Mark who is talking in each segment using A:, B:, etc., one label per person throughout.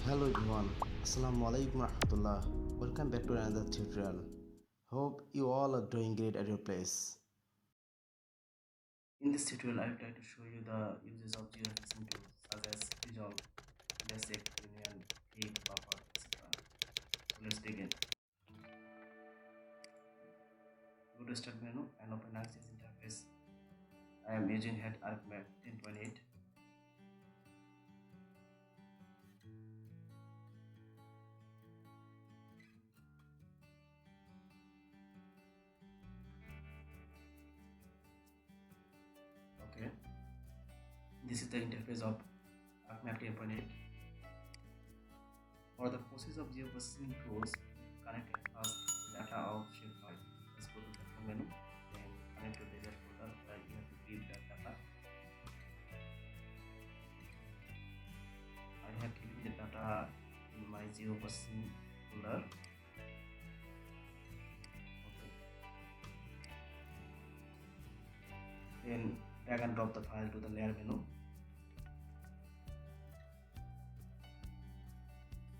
A: Hello everyone, Assalamu alaikum rahmatullah. Welcome back to another tutorial. Hope you all are doing great at your place. In this tutorial, I will try to show you the uses of geofencing tools such as Resolve, Basic, Union, Heat, Buffer, etc. So let's begin. Go to Start menu and open Access interface. I am using Head ArcMap 10.8. Okay, this is the interface of ArcMap 10.8. For the process of geoprocessing tools, connect first data of shapefile. Let's go to the control menu and connect to desert folder where you have to give that data. I have given the data in my geoprocessing folder. Okay. Then drag and drop the file to the layer menu.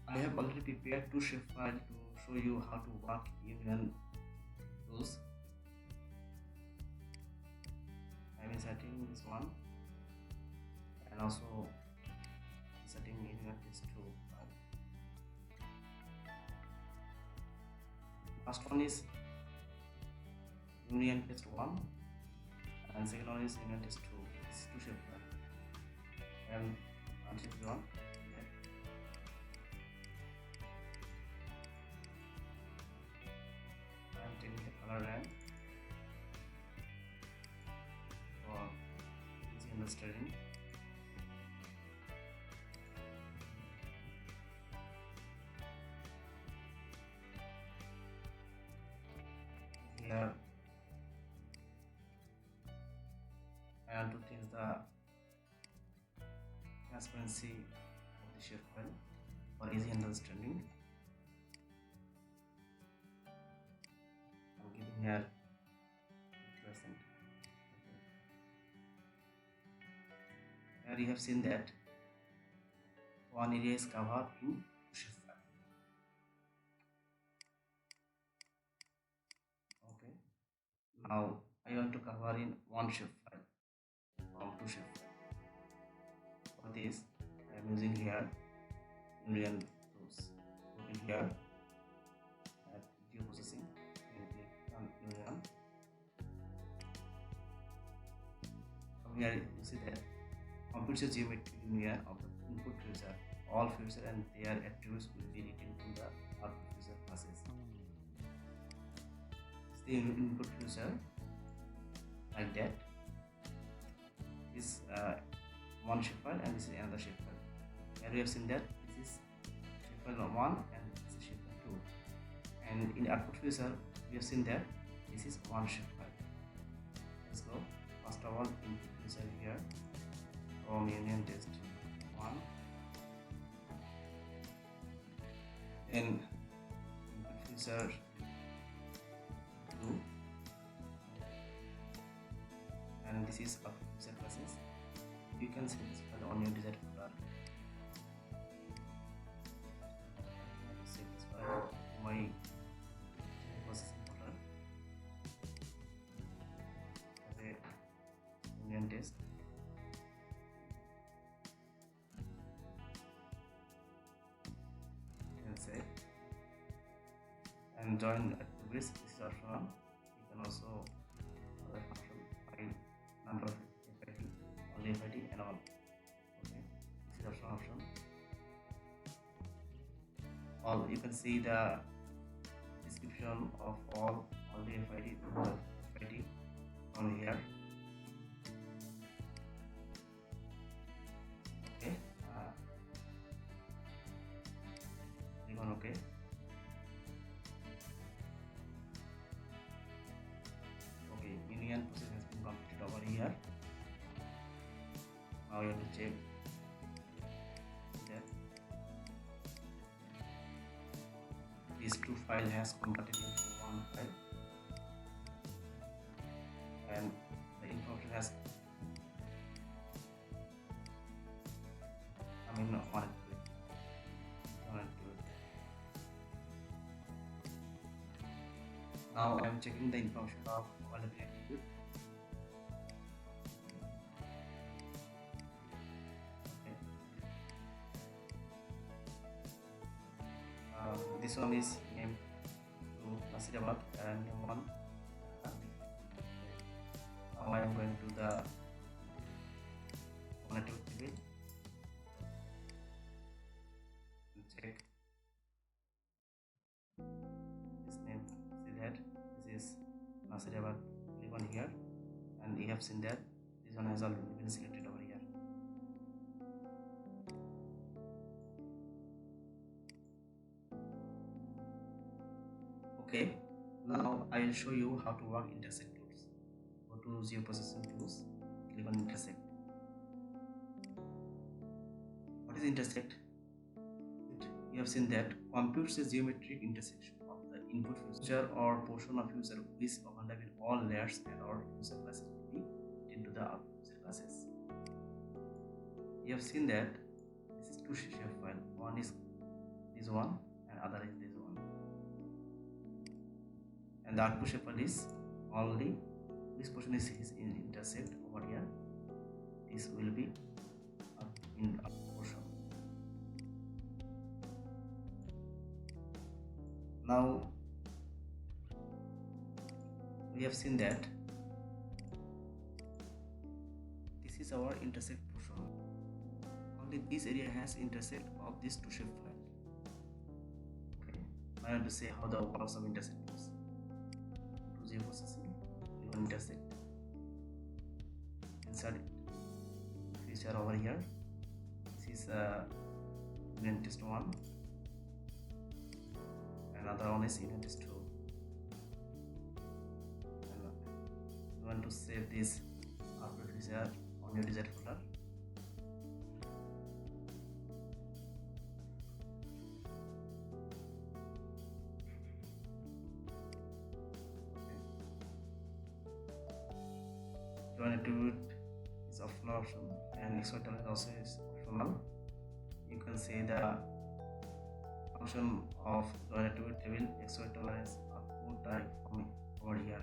A: I have already prepared two shapefiles to show you how to work in tools. I am inserting this one and also inserting in this two file. First one is Union Test 1 and second one is Union Test 2. It's two shapefile. And until one. I'm taking the color ramp for easy understanding. Here I want to change the transparency of the shapefile for easy understanding. I'm giving here 50%. Here you have seen that one area is covered in shapefile. Okay. Now I want to cover in one shapefile from two shapefile. For this I am using here Union tools. Open here at geoprocessing and click on Union. From here you see that computes the geometric union of the input future. All future and their attributes will be written in the output future classes. The input future like that. This one shapefile and this is another shapefile. Here we have seen that this is shapefile 1 and this is shapefile 2. And in output future we have seen that this is one shapefile. Let's go. First of all, input future here from Union Test 1. Then input future 2. And this is output future classes. You can see this file on your desired folder. I will save this file to my processing folder as a Union Test. And save and join activities. This is optional. You can also other function file number of FID, only FID and all. Okay, this is also option. All you can see the description of all the FID on here. Okay, click on OK. Okay, union process has been completed over here. Now you have to check that these two files has converted into one file and the information has come in one click. Now I am checking the information of available attribute. Okay. This one is named to Nasirabad and name one. Now I am going to the connective table and check this name. See that this is Nasirabad. Click on here and you have seen that this one has already been selected over here. Okay, now I will show you how to work intersect tools. Go to geoprocessing tools, click on intersect. What is intersect? You have seen that computes a geometric intersection of the input feature or portion of user which overlap in all layers and or user classes will be into the output user classes. You have seen that this is two shapefile. One is this one and other is this one. And the output shapefile is only this portion is in intersect over here. This will be in portion. Now we have seen that this is our intersect portion. Only this area has intersect of these two shapefile. Okay, now I want to say how the works of intersect is. To geoprocessing, click on intersect, insert feature over here. This is unit test 1. Another one is unit test 2. And you want to save this output feature on your desired folder. Join attribute is optional option and export tolerance also is optional. You can say the function of join attribute table export tolerance output type from over here.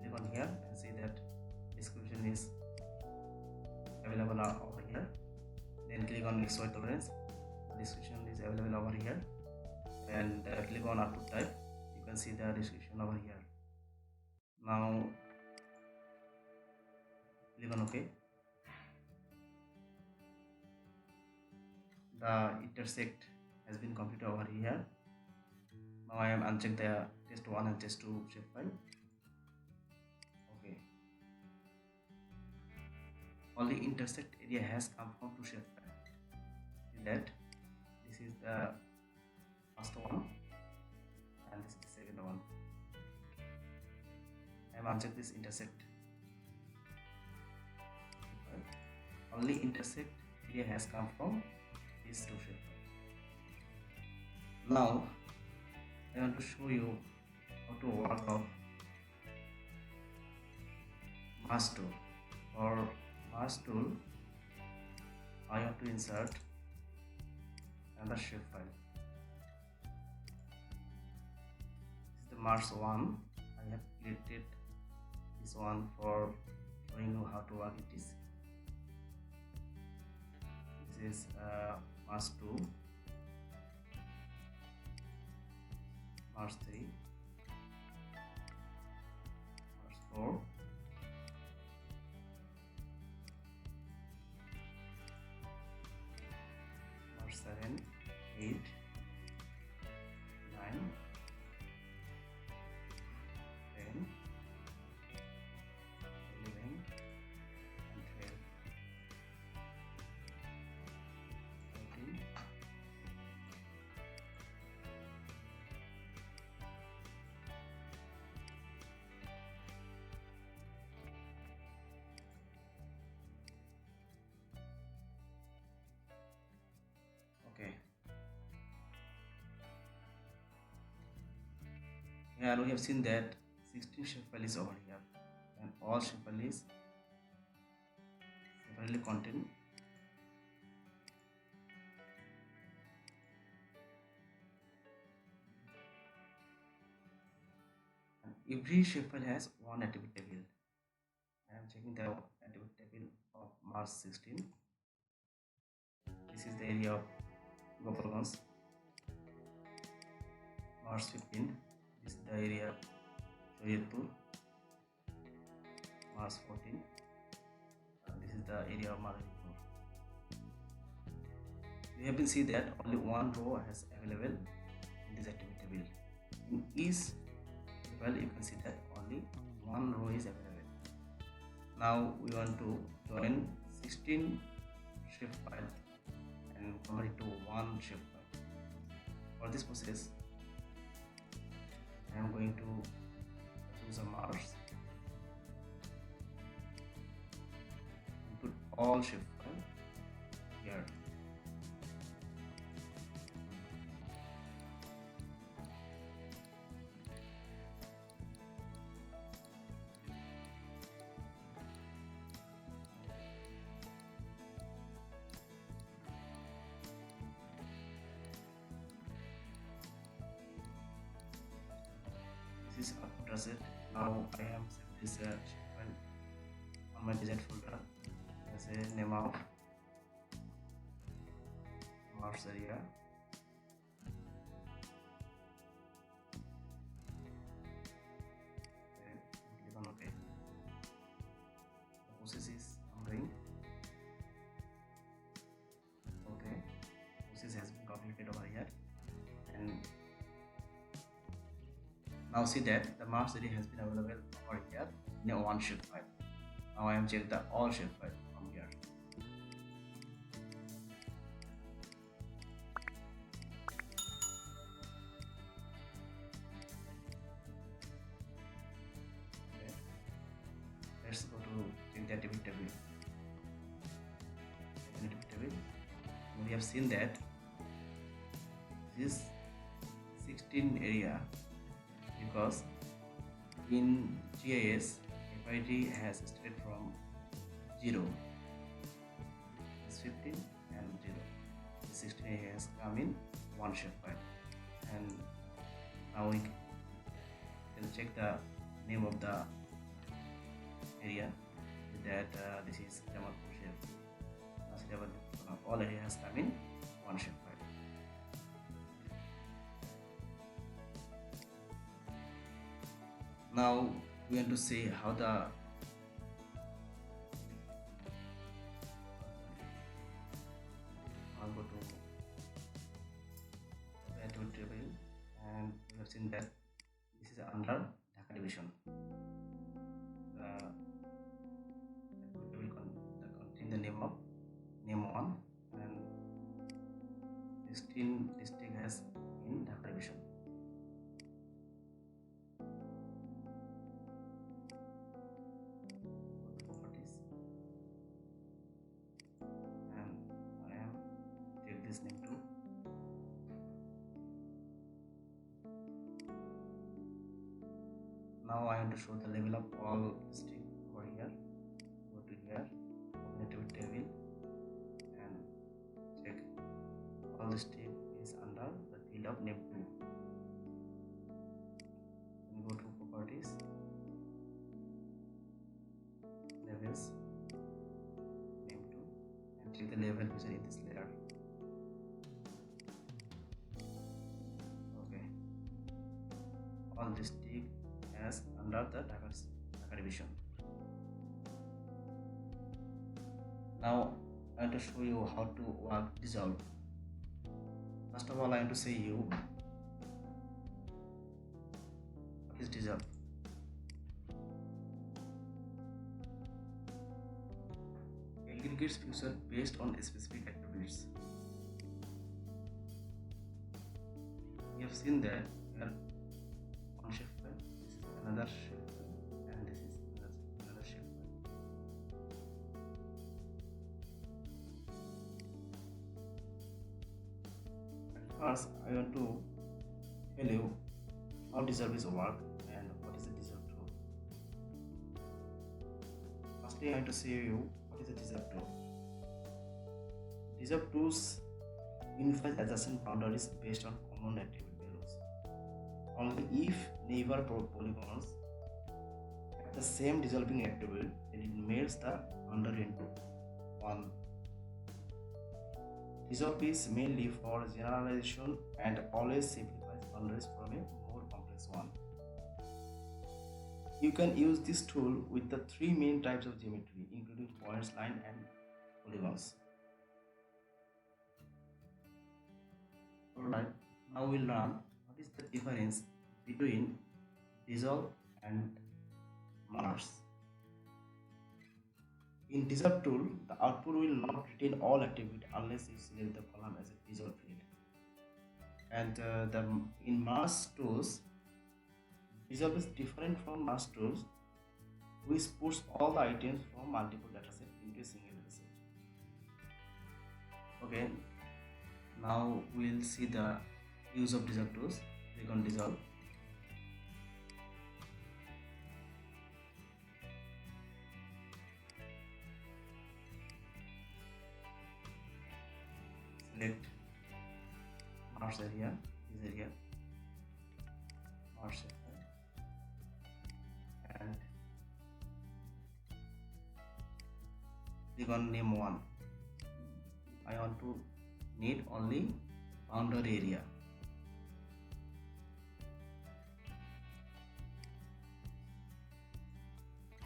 A: Click on here and see that description is available over here. Then click on export tolerance. The description is available over here. And click on output type. You can see the description over here. Now click on OK. The intersect has been completed over here. Now I am uncheck the test 1 and test 2 shapefile. Okay. Only intersect area has come from two shapefile. See that this is the first one and this is the second one. I am uncheck this intersect. Only intersect area has come from these two shapefile. Now I want to show you how to work of mask tool. For mask tool, I have to insert another shapefile. This is the mask 1. I have created this one for showing you how to work it is. This is mask 2, mask 3, mask 4, mask 7, 8, 9, 10, 11 and 12, 13, okay. And we have seen that 16 shapefile is over here and all shapefile is separately contained. Every shapefile has one attribute table. I am checking the attribute table of Mars 16. This is the area of Gopalganj. Mars 15. This is the area of Shoyatpur. Mars 14. This is the area of Malanpur. You have been see that only one row has available in this activity table. In each well, you can see that only one row is available. Now we want to join 16 shapefile and convert it to one shapefile. For this process, I am going to choose a Mars, put all shapefile here. This is output asset. Now I have set this shapefile on my design folder as a name of Mars area. Click on OK. The process is ongoing. Okay, process has been completed over here, and now see that the Mars area has been available over here in a one shapefile. Now I am check the all shapefile from here. Okay. Let's go to check the activity table. Activity table. We have seen that this 16 area, because in GIS FID has started from 0, is 15 and 0. The 16 area has come in one shapefile, and now we can check the name of the area that this is Jamalpur shape. All area has come in one shapefile. Now we want to see how the I'll go to the activity table, and we have seen that this is under Dhaka division. The activity table contain the name of name 1, and 16 district has in Dhaka division. Properties, and I am take this name too. Now I want to show the level of all district over here. Go to here, open activity table, and check all the step is under the field of name 2. Then go to properties, levels, name 2, and click the level user in this layer. Okay, all district as under the Dhaka division. Now I want to show you how to work dissolve. First of all, I want to say you what is dissolve. Aggregates future based on specific attributes. We have seen that here one shapefile, this is another shapefile, and this is another shapefile. At first, I want to tell you how dissolve is work and what is the dissolve tool. Firstly, I want to say you what is a dissolve tool. Dissolve tools unifies adjacent boundaries based on common attribute values. Only if neighbor polygons the same dissolving attribute, then it melts the boundary into one. Dissolve is mainly for generalization and always simplifies boundaries from a more complex one. You can use this tool with the three main types of geometry, including points, line, and polygons. Alright, now we'll learn what is the difference between dissolve and merge. In dissolve tool, the output will not retain all attribute unless you select the column as a dissolve field. And in merge tools, dissolve is different from merge tools, which puts all the items from multiple datasets into a single dataset. Okay, now we'll see the use of dissolve tools. Click on dissolve. Select merge area, this area, merge sector, and click on name one. I want to need only boundary area.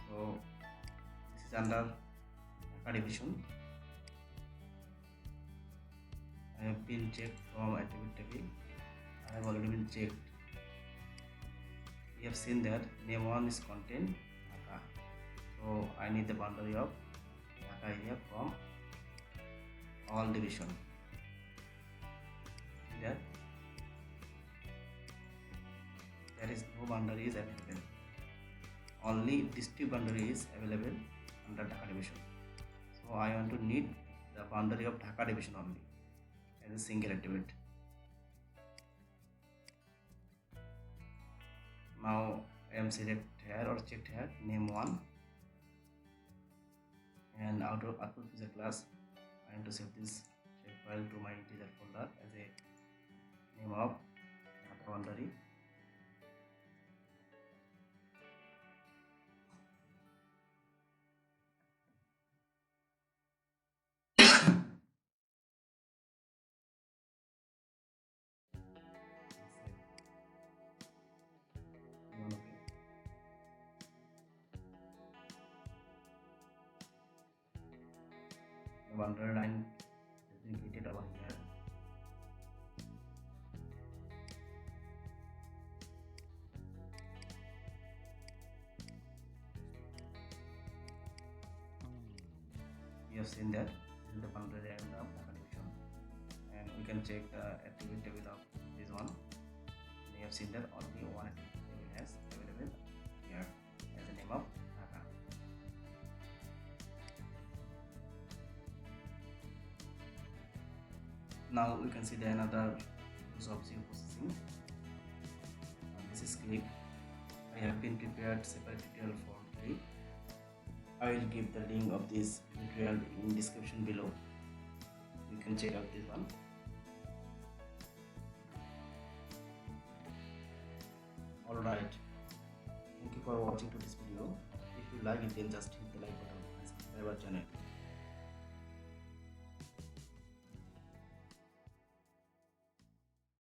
A: So this is under data division. I have been checked from attribute table. I have already been checked. We have seen that name one is contain Dhaka. So I need the boundary of Dhaka area from all division. See that there is no boundary is available. Only district boundary is available under Dhaka division. So I want to need the boundary of Dhaka division only as a single attribute. Now I am select here or checked here name one, and out of output user class I am to save this shapefile to my integer folder as a name of Dhaka boundary. The boundary line has been created over here. We have seen that this is the boundary line of Dhaka division, and we can check the attribute table of this one. We have seen that only one attribute table has available here as the name of Dhaka. Now we can see the another use of zero processing. This is click. I have been prepared separate tutorial for click. I will give the link of this tutorial in description below. You can check out this one. Alright, thank you for watching to this video. If you like it, then just hit the like button and subscribe our channel.